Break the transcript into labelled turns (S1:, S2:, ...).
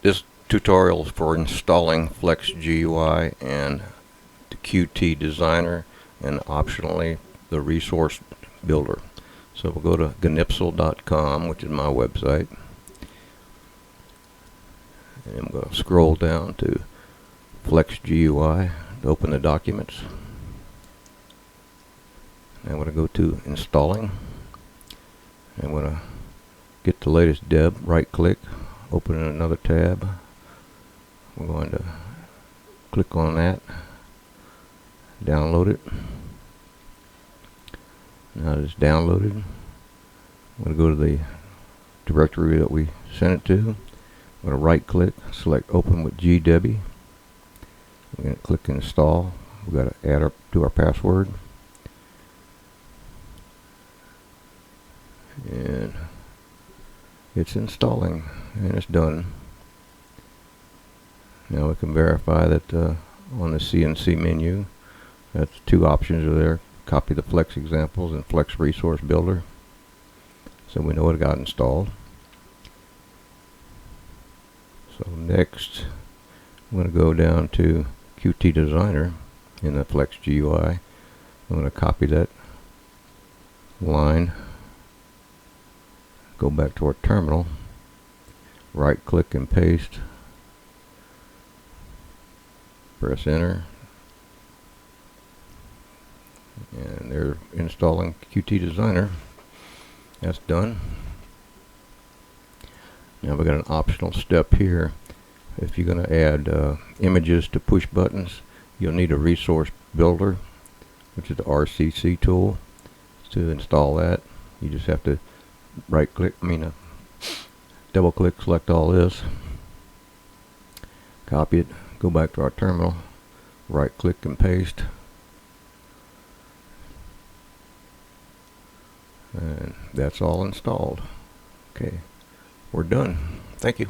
S1: This tutorial is for installing Flex GUI and the Qt Designer, and optionally the resource builder. So we'll go to gnipsel.com, which is my website, and I'm going to scroll down to Flex GUI to open the documents. And I'm going to go to installing. I'm going to get the latest deb, right click, open in another tab. We're going to click on that, download it. Now that it's downloaded, I'm going to go to the directory that we sent it to. I'm going to right click, select open with GDebi. We're going to click install. We've got to add our password. And it's installing, and it's done. Now we can verify that on the CNC menu, that's two options are there: copy the Flex examples and Flex resource builder. So we know it got installed. So next, I'm going to go down to Qt Designer in the Flex GUI. I'm going to copy that line, go back to our terminal, right click and paste, press enter, and they're installing Qt Designer. That's done. Now we've got an optional step here. If you're going to add images to push buttons, you'll need a resource builder, which is the RCC tool. To install that, you just have to right click, double click, select all this, copy it, go back to our terminal, right click and paste, and that's all installed. Okay, we're done. Thank you.